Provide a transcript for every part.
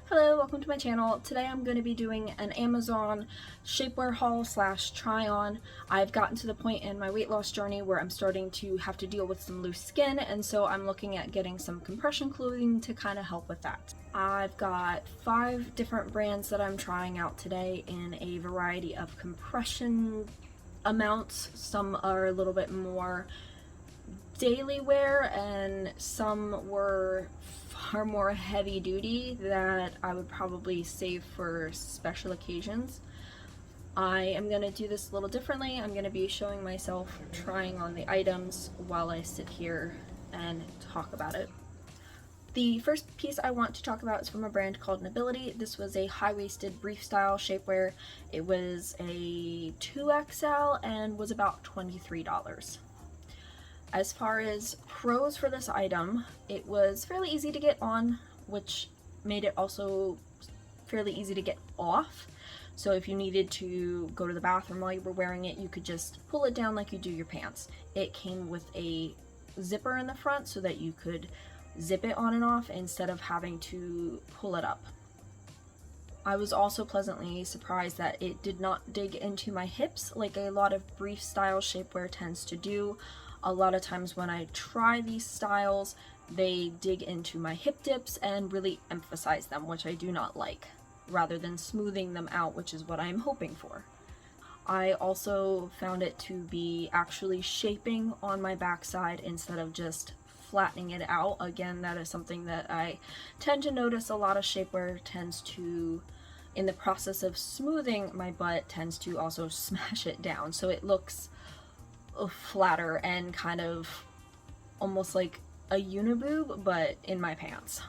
Hello, welcome to my channel. Today I'm going to be doing an Amazon shapewear haul slash try on. I've gotten to the point in my weight loss journey where I'm starting to have to deal with some loose skin, and so I'm looking at getting some compression clothing to kind of help with that. I've got 5 different brands that I'm trying out today in a variety of compression amounts. Some are a little bit more daily wear and some were far more heavy duty that I would probably save for special occasions. I am going to do this a little differently. I'm going to be showing myself trying on the items while I sit here and talk about it. The first piece I want to talk about is from a brand called Nobility. This was a high-waisted brief style shapewear. It was a 2XL and was about $23. As far as pros for this item, it was fairly easy to get on, which made it also fairly easy to get off. So if you needed to go to the bathroom while you were wearing it, you could just pull it down like you do your pants. It came with a zipper in the front so that you could zip it on and off instead of having to pull it up. I was also pleasantly surprised that it did not dig into my hips like a lot of brief style shapewear tends to do. A lot of times when I try these styles, they dig into my hip dips and really emphasize them, which I do not like, rather than smoothing them out, which is what I'm hoping for. I also found it to be actually shaping on my backside instead of just flattening it out. Again, that is something that I tend to notice a lot of shapewear tends to, in the process of smoothing my butt, tends to also smash it down. So it looks flatter and kind of almost like a uniboob, but in my pants.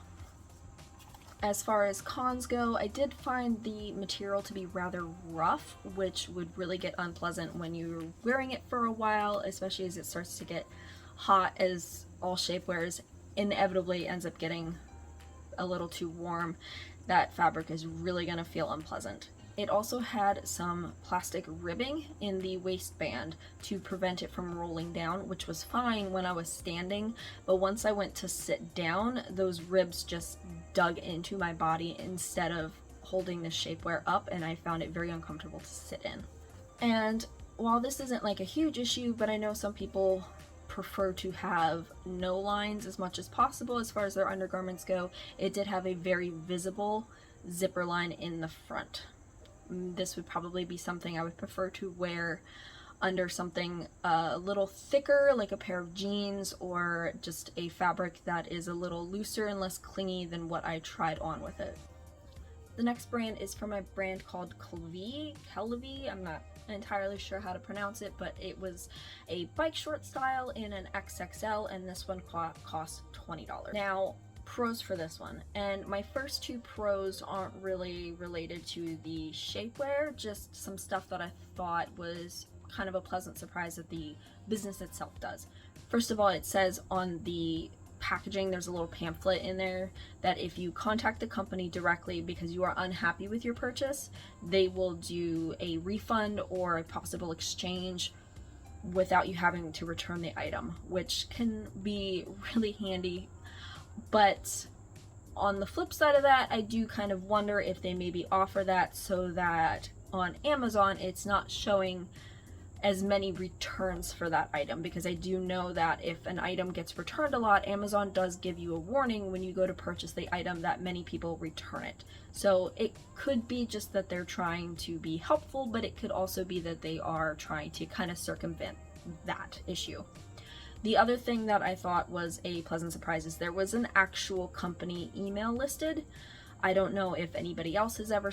As far as cons go, I did find the material to be rather rough, which would really get unpleasant when you're wearing it for a while, especially as it starts to get hot, as all shapewears inevitably ends up getting a little too warm. That fabric is really going to feel unpleasant. It also had some plastic ribbing in the waistband to prevent it from rolling down, which was fine when I was standing, but once I went to sit down, those ribs just dug into my body instead of holding the shapewear up, and I found it very uncomfortable to sit in. And while this isn't like a huge issue, but I know some people prefer to have no lines as much as possible as far as their undergarments go, it did have a very visible zipper line in the front. This would probably be something I would prefer to wear under something a little thicker, like a pair of jeans, or just a fabric that is a little looser and less clingy than what I tried on with it. The next brand is from a brand called Kelvy. I'm not entirely sure how to pronounce it, but it was a bike short style in an XXL, and this one cost $20. Now, pros for this one, and my first 2 pros aren't really related to the shapewear, just some stuff that I thought was kind of a pleasant surprise that the business itself does. First of all, it says on the packaging, there's a little pamphlet in there that if you contact the company directly because you are unhappy with your purchase, they will do a refund or a possible exchange without you having to return the item, which can be really handy. But on the flip side of that, I do kind of wonder if they maybe offer that so that on Amazon it's not showing as many returns for that item, because I do know that if an item gets returned a lot, Amazon does give you a warning when you go to purchase the item that many people return it. So it could be just that they're trying to be helpful, but it could also be that they are trying to kind of circumvent that issue. The other thing that I thought was a pleasant surprise is there was an actual company email listed. I don't know if anybody else has ever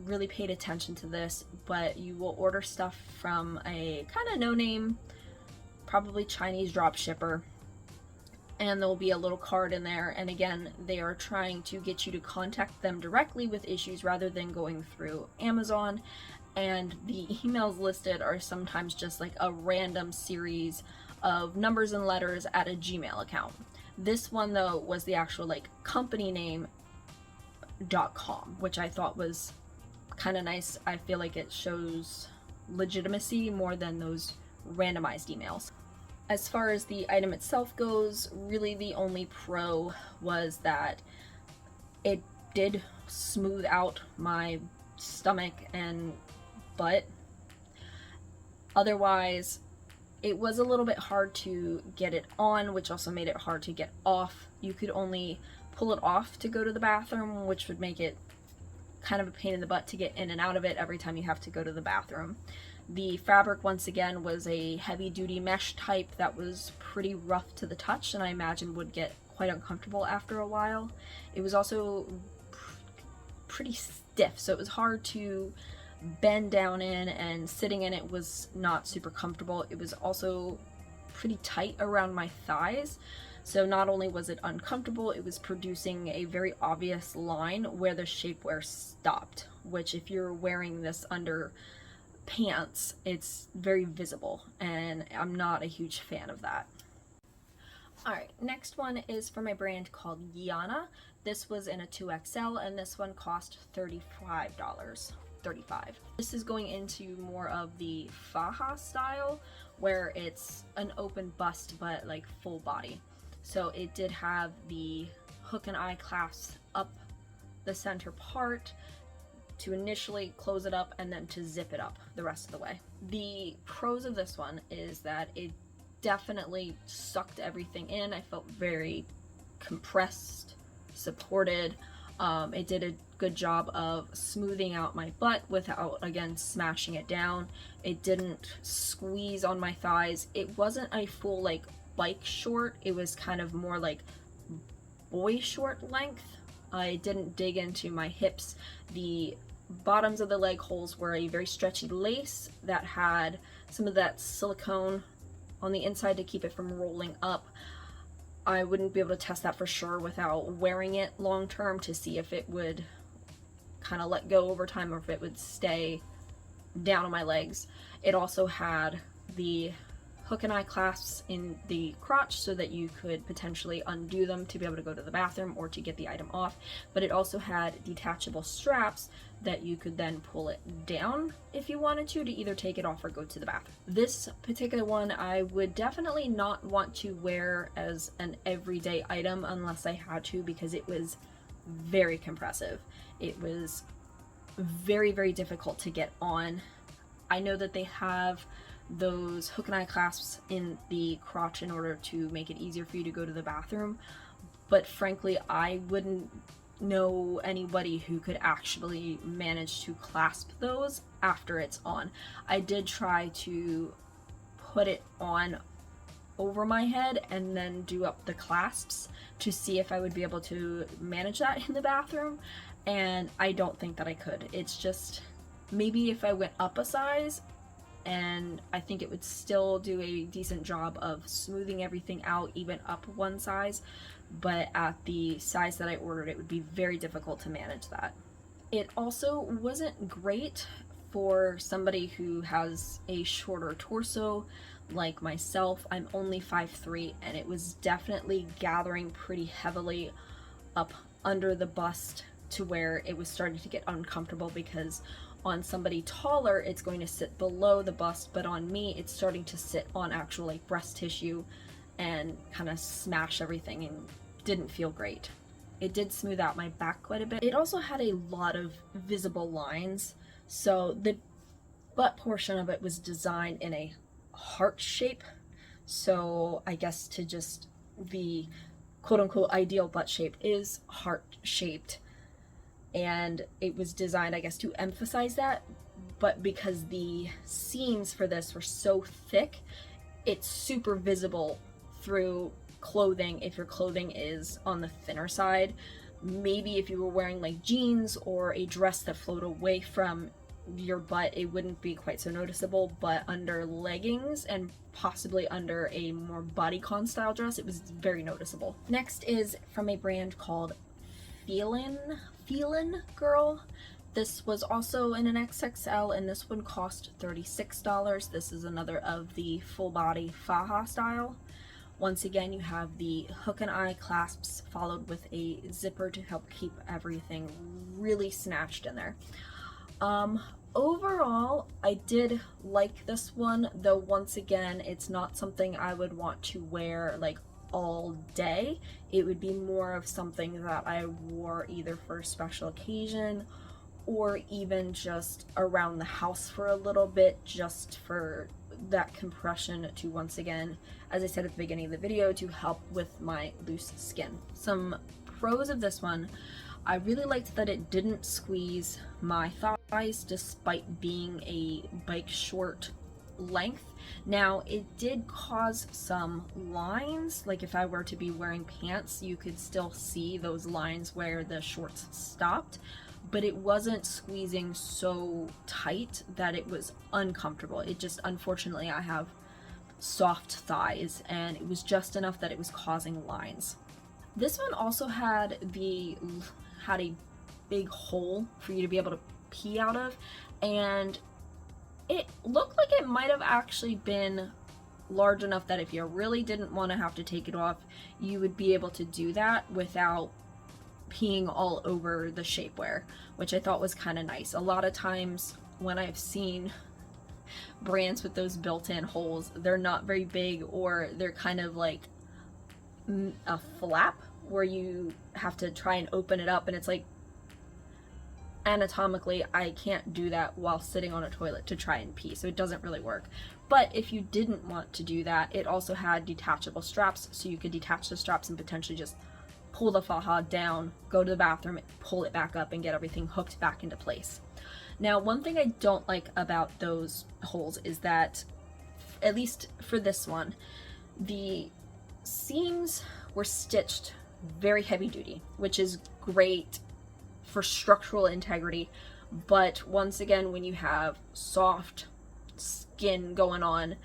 really paid attention to this, but you will order stuff from a kind of no-name, probably Chinese drop shipper, and there'll be a little card in there, and again, they are trying to get you to contact them directly with issues rather than going through Amazon, and the emails listed are sometimes just like a random series of numbers and letters at a Gmail account. This one though was the actual like company name .com, which I thought was kind of nice. I feel like it shows legitimacy more than those randomized emails. As far as the item itself goes, really the only pro was that it did smooth out my stomach and butt. Otherwise, it was a little bit hard to get it on, which also made it hard to get off. You could only pull it off to go to the bathroom, which would make it kind of a pain in the butt to get in and out of it every time you have to go to the bathroom. The fabric, once again, was a heavy-duty mesh type that was pretty rough to the touch, and I imagine would get quite uncomfortable after a while. It was also pretty stiff, so it was hard to bend down in, and sitting in it was not super comfortable. It was also pretty tight around my thighs, so not only was it uncomfortable, it was producing a very obvious line where the shapewear stopped, which if you're wearing this under pants, it's very visible, and I'm not a huge fan of that. Alright, next one is from a brand called Yana. This was in a 2XL, and this one cost $35. This is going into more of the faja style, where it's an open bust but like full body. So it did have the hook and eye clasps up the center part to initially close it up and then to zip it up the rest of the way. The pros of this one is that it definitely sucked everything in. I felt very compressed, supported. It did a good job of smoothing out my butt without, again, smashing it down. It didn't squeeze on my thighs. It wasn't a full like bike short. It was kind of more like boy short length. I didn't dig into my hips. The bottoms of the leg holes were a very stretchy lace that had some of that silicone on the inside to keep it from rolling up. I wouldn't be able to test that for sure without wearing it long term to see if it would kind of let go over time or if it would stay down on my legs. It also had the hook and eye clasps in the crotch so that you could potentially undo them to be able to go to the bathroom or to get the item off, but it also had detachable straps that you could then pull it down if you wanted to either take it off or go to the bathroom. This particular one I would definitely not want to wear as an everyday item unless I had to, because it was very compressive. It was very, very difficult to get on. I know that they have those hook and eye clasps in the crotch in order to make it easier for you to go to the bathroom, but frankly I wouldn't know anybody who could actually manage to clasp those after it's on. I did try to put it on over my head and then do up the clasps to see if I would be able to manage that in the bathroom, and I don't think that I could. It's just, maybe if I went up a size, and I think it would still do a decent job of smoothing everything out even up one size, but at the size that I ordered it would be very difficult to manage that. It also wasn't great for somebody who has a shorter torso like myself. I'm only 5'3", and it was definitely gathering pretty heavily up under the bust to where it was starting to get uncomfortable, because on somebody taller it's going to sit below the bust, but on me it's starting to sit on actual like breast tissue and kind of smash everything, and didn't feel great. It did smooth out my back quite a bit. It also had a lot of visible lines, so the butt portion of it was designed in a heart shape, so I guess to just the quote-unquote ideal butt shape is heart shaped, and it was designed, I guess, to emphasize that, but because the seams for this were so thick, it's super visible through clothing if your clothing is on the thinner side. Maybe if you were wearing like jeans or a dress that flowed away from your butt, it wouldn't be quite so noticeable, but under leggings and possibly under a more bodycon style dress, it was very noticeable. Next is from a brand called Feelin Girl. This was also in an XXL, and this one cost $36. This is another of the full body faja style. Once again, you have the hook and eye clasps followed with a zipper to help keep everything really snatched in there. Overall, I did like this one, though once again, it's not something I would want to wear like all day. It would be more of something that I wore either for a special occasion or even just around the house for a little bit, just for that compression to, once again, as I said at the beginning of the video, to help with my loose skin. Some pros of this one: I really liked that it didn't squeeze my thighs despite being a bike short length. Now, it did cause some lines, like if I were to be wearing pants, you could still see those lines where the shorts stopped, but it wasn't squeezing so tight that it was uncomfortable. It just, unfortunately, I have soft thighs, and it was just enough that it was causing lines. This one also had a big hole for you to be able to pee out of, and it looked like it might have actually been large enough that if you really didn't want to have to take it off, you would be able to do that without peeing all over the shapewear, which I thought was kind of nice. A lot of times when I've seen brands with those built-in holes, they're not very big, or they're kind of like a flap where you have to try and open it up, and it's like, anatomically I can't do that while sitting on a toilet to try and pee, so it doesn't really work. But if you didn't want to do that, it also had detachable straps, so you could detach the straps and potentially just pull the faja down, go to the bathroom, pull it back up, and get everything hooked back into place. Now, one thing I don't like about those holes is that, at least for this one, the seams were stitched very heavy duty, which is great for structural integrity, but once again, when you have soft skin going on,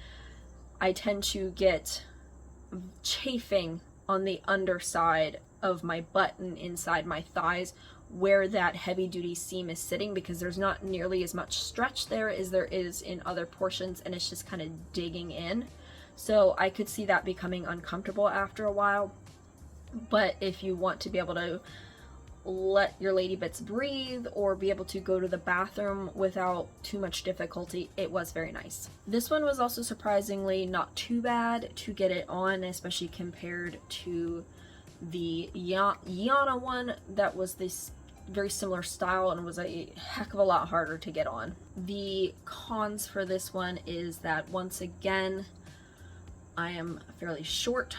I tend to get chafing on the underside of my butt and inside my thighs where that heavy duty seam is sitting, because there's not nearly as much stretch there as there is in other portions, and it's just kind of digging in. So I could see that becoming uncomfortable after a while. But if you want to be able to let your lady bits breathe or be able to go to the bathroom without too much difficulty, it was very nice. This one was also surprisingly not too bad to get it on, especially compared to the Yana one that was this very similar style and was a heck of a lot harder to get on. The cons for this one is that, once again, I am fairly short,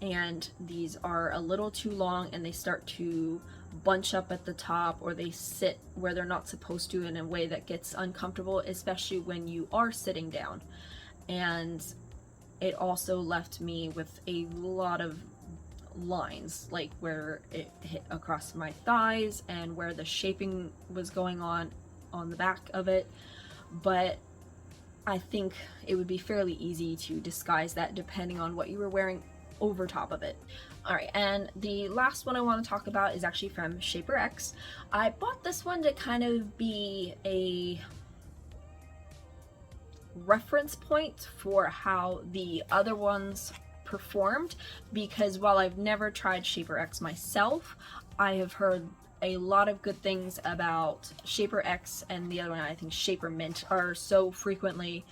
and these are a little too long, and they start to bunch up at the top, or they sit where they're not supposed to in a way that gets uncomfortable, especially when you are sitting down. And it also left me with a lot of lines, like where it hit across my thighs and where the shaping was going on the back of it. But I think it would be fairly easy to disguise that depending on what you were wearing over top of it. Alright, and the last one I want to talk about is actually from Shapewear X. I bought this one to kind of be a reference point for how the other ones performed, because while I've never tried Shapewear X myself, I have heard a lot of good things about Shapewear X, and the other one, I think Shapewear Mint, are so frequently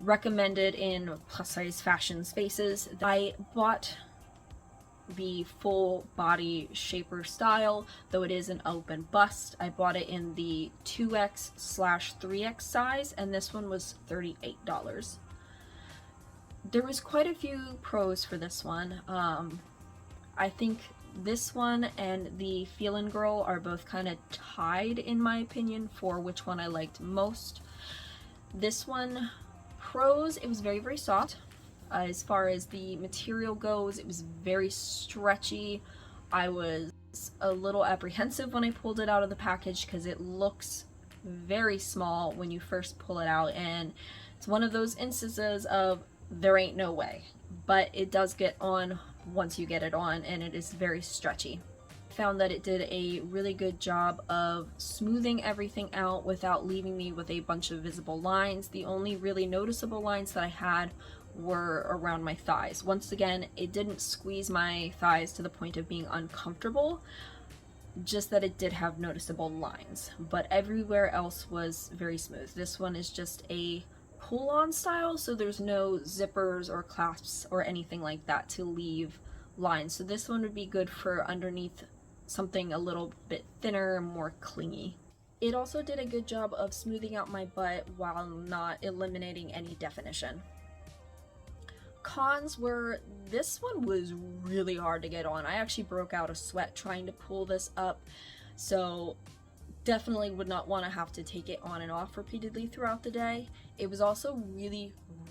recommended in plus size fashion spaces. I bought the full body Shapewear style, though it is an open bust. I bought it in the 2X/3X size, and this one was $38. There was quite a few pros for this one. I think this one and the Feelin' Girl are both kind of tied, in my opinion, for which one I liked most. This one, pros, it was very, very soft. As far as the material goes, it was very stretchy. I was a little apprehensive when I pulled it out of the package because it looks very small when you first pull it out, and it's one of those instances of there ain't no way, but it does get on once you get it on, and it is very stretchy. I found that it did a really good job of smoothing everything out without leaving me with a bunch of visible lines. The only really noticeable lines that I had were around my thighs. Once again, it didn't squeeze my thighs to the point of being uncomfortable, just that it did have noticeable lines, but everywhere else was very smooth. This one is just a pull-on style, so there's no zippers or clasps or anything like that to leave line. So this one would be good for underneath something a little bit thinner, more clingy. It also did a good job of smoothing out my butt while not eliminating any definition. Cons were, this one was really hard to get on. I actually broke out a sweat trying to pull this up, so definitely would not want to have to take it on and off repeatedly throughout the day. It was also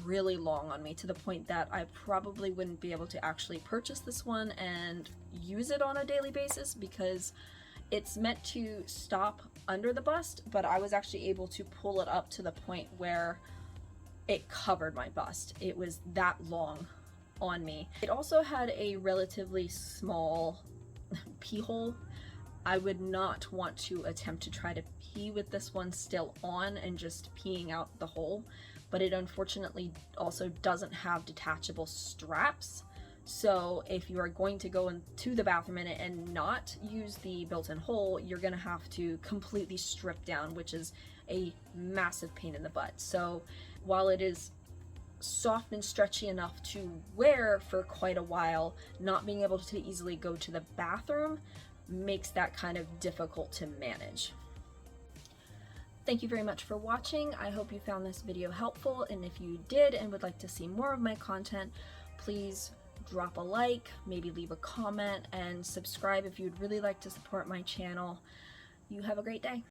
really long on me, to the point that I probably wouldn't be able to actually purchase this one and use it on a daily basis, because it's meant to stop under the bust, but I was actually able to pull it up to the point where it covered my bust. It was that long on me. It also had a relatively small pee hole. I would not want to attempt to try to pee with this one still on and just peeing out the hole, but it unfortunately also doesn't have detachable straps. So if you are going to go into the bathroom in it and not use the built-in hole, you're gonna have to completely strip down, which is a massive pain in the butt. So while it is soft and stretchy enough to wear for quite a while, not being able to easily go to the bathroom makes that kind of difficult to manage. Thank you very much for watching. I hope you found this video helpful, and if you did and would like to see more of my content, please drop a like, maybe leave a comment, and subscribe if you'd really like to support my channel. You have a great day.